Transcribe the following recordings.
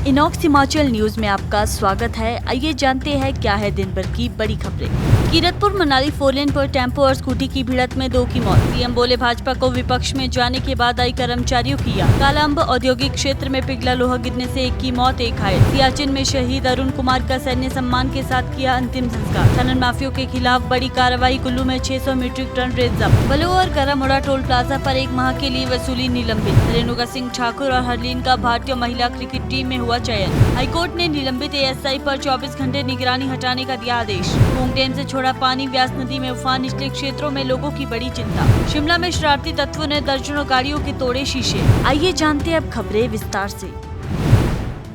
Inox Himachal news में आपका स्वागत है। आइए जानते हैं क्या है दिन भर की बड़ी खबरें। कीरतपुर मनाली 4 लेन पर टेम्पो और स्कूटी की भिड़ंत में 2 की मौत। सीएम बोले भाजपा को विपक्ष में जाने के बाद आई कर्मचारियों की याद। कालाअंब औद्योगिक क्षेत्र में पिघला लोहा गिरने से 1 की मौत 1 घायल। सियाचिन में शहीद अरुण कुमार का सैन्य सम्मान के साथ किया अंतिम संस्कार। खनन माफियों के खिलाफ बड़ी कार्रवाई। कुल्लू में 600 मीट्रिक टन रेत जब्त। बलो और गरामोड़ा टोल प्लाजा पर 1 माह के लिए वसूली निलंबित। रेणुका सिंह ठाकुर और हरलीन का भारतीय महिला क्रिकेट टीम में हुआ चयन। हाईकोर्ट ने निलंबित एएसआई पर 24 घंटे निगरानी हटाने का दिया आदेश। होंग डैम से छोड़ा पानी, व्यास नदी में उफान, निचले क्षेत्रों में लोगों की बड़ी चिंता। शिमला में शरारती तत्वों ने दर्जनों गाड़ियों के तोड़े शीशे। आइए जानते हैं अब खबरें विस्तार से।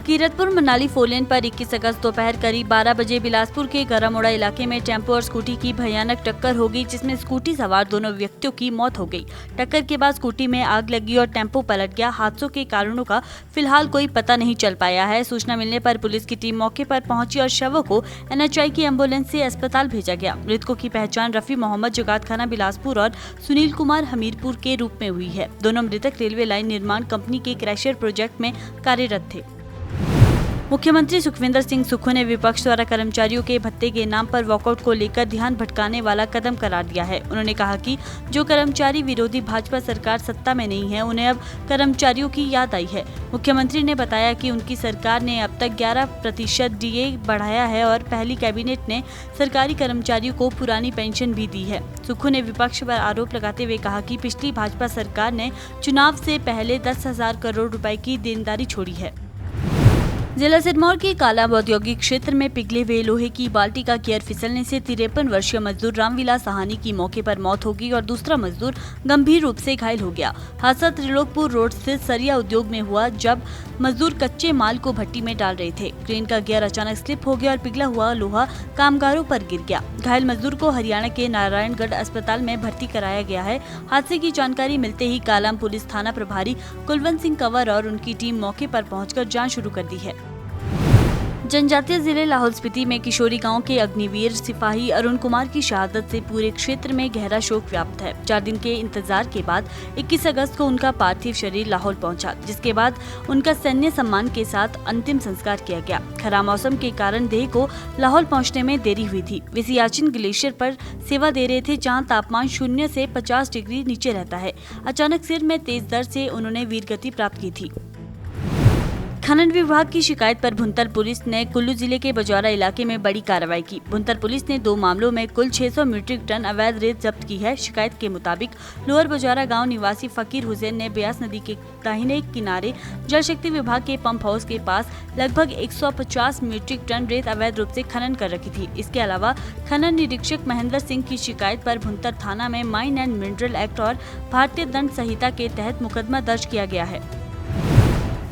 कीरतपुर मनाली 4 लेन पर 21 अगस्त दोपहर करीब 12 बजे बिलासपुर के गरामोड़ा इलाके में टेम्पो और स्कूटी की भयानक टक्कर हो गई, जिसमें स्कूटी सवार दोनों व्यक्तियों की मौत हो गई। टक्कर के बाद स्कूटी में आग लगी और टेम्पो पलट गया। हादसों के कारणों का फिलहाल कोई पता नहीं चल पाया है। सूचना मिलने पर पुलिस की टीम मौके पर पहुंची और शवों को एनएचआई की एम्बुलेंस से अस्पताल भेजा गया। मृतकों की पहचान रफी मोहम्मद जगातखाना बिलासपुर और सुनील कुमार हमीरपुर के रूप में हुई है। दोनों मृतक रेलवे लाइन निर्माण कंपनी के क्रैशर प्रोजेक्ट में कार्यरत थे। मुख्यमंत्री सुखविंदर सिंह सुक्खू ने विपक्ष द्वारा कर्मचारियों के भत्ते के नाम पर वॉकआउट को लेकर ध्यान भटकाने वाला कदम करार दिया है। उन्होंने कहा कि जो कर्मचारी विरोधी भाजपा सरकार सत्ता में नहीं है, उन्हें अब कर्मचारियों की याद आई है। मुख्यमंत्री ने बताया कि उनकी सरकार ने अब तक 11% डीए बढ़ाया है और पहली कैबिनेट ने सरकारी कर्मचारियों को पुरानी पेंशन भी दी है। सुक्खू ने विपक्ष पर आरोप लगाते हुए कहा कि पिछली भाजपा सरकार ने चुनाव से पहले 10,000 करोड़ रुपए की देनदारी छोड़ी है। जिला सिरमौर के कालाअंब औद्योगिक क्षेत्र में पिघले हुए लोहे की बाल्टी का गियर फिसलने से 53 वर्षीय मजदूर रामविलास सहानी की मौके पर मौत हो गई और दूसरा मजदूर गंभीर रूप से घायल हो गया। हादसा त्रिलोकपुर रोड स्थित सरिया उद्योग में हुआ, जब मजदूर कच्चे माल को भट्टी में डाल रहे थे। क्रेन का गियर अचानक स्लिप हो गया और पिघला हुआ लोहा कामगारों पर गिर गया। घायल मजदूर को हरियाणा के नारायणगढ़ अस्पताल में भर्ती कराया गया है। हादसे की जानकारी मिलते ही कालाअंब पुलिस थाना प्रभारी कुलवंत सिंह कंवर और उनकी टीम मौके पर पहुंचकर जांच शुरू कर दी है। जनजातीय जिले लाहौल स्पीति में किशोरी गांव के अग्निवीर सिपाही अरुण कुमार की शहादत से पूरे क्षेत्र में गहरा शोक व्याप्त है। 4 दिन के इंतजार के बाद 21 अगस्त को उनका पार्थिव शरीर लाहौल पहुंचा, जिसके बाद उनका सैन्य सम्मान के साथ अंतिम संस्कार किया गया। खराब मौसम के कारण देह को लाहौल पहुंचने में देरी हुई थी। वे सियाचिन ग्लेशियर पर सेवा दे रहे थे, जहां तापमान 0 से 50 डिग्री नीचे रहता है। अचानक सिर में तेज दर्द से उन्होंने वीरगति प्राप्त की थी। खनन विभाग की शिकायत पर भुंतर पुलिस ने कुल्लू जिले के बजौरा इलाके में बड़ी कार्रवाई की। भुंतर पुलिस ने 2 मामलों में कुल 600 मीट्रिक टन अवैध रेत जब्त की है। शिकायत के मुताबिक लोअर बजौरा गांव निवासी फकीर हुसैन ने ब्यास नदी के दाहिने किनारे जल शक्ति विभाग के पंप हाउस के पास लगभग 150 मीट्रिक टन रेत अवैध रूप से खनन कर रखी थी। इसके अलावा खनन निरीक्षक महेंद्र सिंह की शिकायत पर भुंतर थाना में माइन एंड मिनरल एक्ट और भारतीय दंड संहिता के तहत मुकदमा दर्ज किया गया है।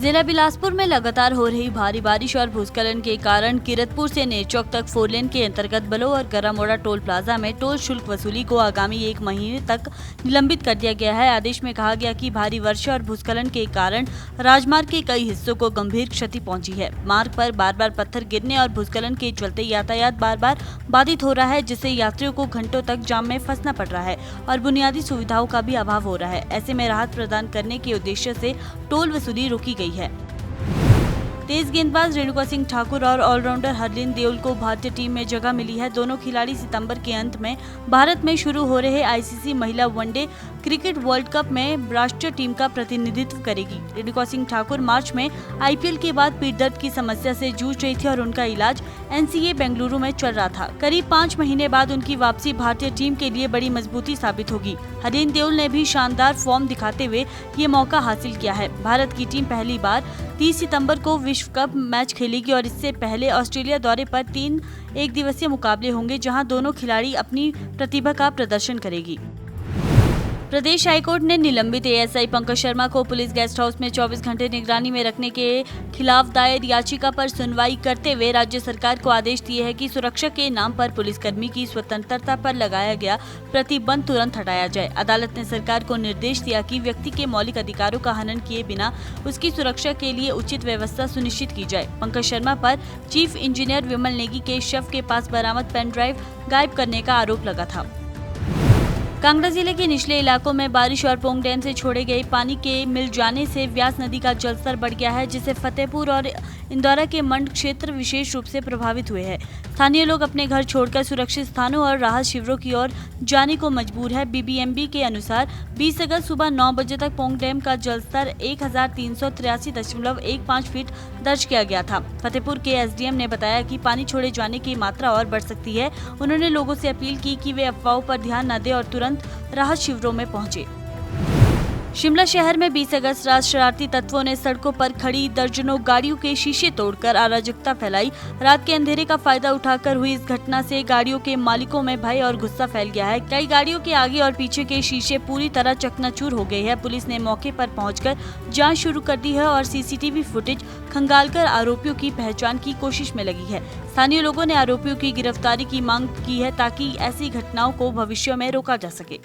जिला बिलासपुर में लगातार हो रही भारी बारिश और भूस्खलन के कारण कीरतपुर से नेरचौक तक 4 लेन के अंतर्गत बलो और गरामोड़ा टोल प्लाजा में टोल शुल्क वसूली को आगामी 1 महीने तक निलंबित कर दिया गया है। आदेश में कहा गया कि भारी वर्षा और भूस्खलन के कारण राजमार्ग के कई हिस्सों को गंभीर क्षति पहुंची है। मार्ग पर बार बार पत्थर गिरने और भूस्खलन के चलते यातायात बार बार बाधित हो रहा है, जिससे यात्रियों को घंटों तक जाम में फंसना पड़ रहा है और बुनियादी सुविधाओं का भी अभाव हो रहा है। ऐसे में राहत प्रदान करने के उद्देश्य से टोल वसूली रोकी गई है। तेज गेंदबाज रेणुका सिंह ठाकुर और ऑलराउंडर हरलीन देओल को भारतीय टीम में जगह मिली है। दोनों खिलाड़ी सितंबर के अंत में भारत में शुरू हो रहे आईसीसी महिला वनडे क्रिकेट वर्ल्ड कप में राष्ट्रीय टीम का प्रतिनिधित्व करेगी। रेणुका सिंह ठाकुर मार्च में आईपीएल के बाद पीठ दर्द की समस्या से जूझ रही थी और उनका इलाज एनसीए बेंगलुरु में चल रहा था। करीब 5 महीने बाद उनकी वापसी भारतीय टीम के लिए बड़ी मजबूती साबित होगी। हरलीन देओल ने भी शानदार फॉर्म दिखाते हुए ये मौका हासिल किया है। भारत की टीम पहली बार 30 सितंबर को विश्व कप मैच खेलेगी और इससे पहले ऑस्ट्रेलिया दौरे पर 3 एक दिवसीय मुकाबले होंगे, जहां दोनों खिलाड़ी अपनी प्रतिभा का प्रदर्शन करेगी। प्रदेश हाईकोर्ट ने निलंबित एएसआई पंकज शर्मा को पुलिस गेस्ट हाउस में 24 घंटे निगरानी में रखने के खिलाफ दायर याचिका पर सुनवाई करते हुए राज्य सरकार को आदेश दिए है कि सुरक्षा के नाम पर पुलिसकर्मी की स्वतंत्रता पर लगाया गया प्रतिबंध तुरंत हटाया जाए। अदालत ने सरकार को निर्देश दिया कि व्यक्ति के मौलिक अधिकारों का हनन किए बिना उसकी सुरक्षा के लिए उचित व्यवस्था सुनिश्चित की जाए। पंकज शर्मा पर चीफ इंजीनियर विमल नेगी के शव के पास बरामद पेन ड्राइव गायब करने का आरोप लगा था। कांगड़ा जिले के निचले इलाकों में बारिश और पोंग डैम से छोड़े गए पानी के मिल जाने से व्यास नदी का जलस्तर बढ़ गया है, जिससे फतेहपुर और इंदौरा के मंड क्षेत्र विशेष रूप से प्रभावित हुए हैं। स्थानीय लोग अपने घर छोड़कर सुरक्षित स्थानों और राहत शिविरों की ओर जाने को मजबूर है। बीबीएमबी के अनुसार 20 अगस्त सुबह 9 बजे तक पोंग डैम का जलस्तर 1383.15 फीट दर्ज किया गया था। फतेहपुर के एसडीएम ने बताया कि पानी छोड़े जाने की मात्रा और बढ़ सकती है। उन्होंने लोगों से अपील की कि वे अफवाहों पर ध्यान न दें और तुरंत राहत शिविरों में पहुंचे। शिमला शहर में 20 अगस्त रात शरारती तत्वों ने सड़कों पर खड़ी दर्जनों गाड़ियों के शीशे तोड़कर अराजकता फैलाई। रात के अंधेरे का फायदा उठाकर हुई इस घटना से गाड़ियों के मालिकों में भय और गुस्सा फैल गया है। कई गाड़ियों के आगे और पीछे के शीशे पूरी तरह चकनाचूर हो गए हैं। पुलिस ने मौके पर पहुंचकर जांच शुरू कर दी है और सीसीटीवी फुटेज खंगालकर आरोपियों की पहचान की कोशिश में लगी है। स्थानीय लोगों ने आरोपियों की गिरफ्तारी की मांग की है ताकि ऐसी घटनाओं को भविष्य में रोका जा सके।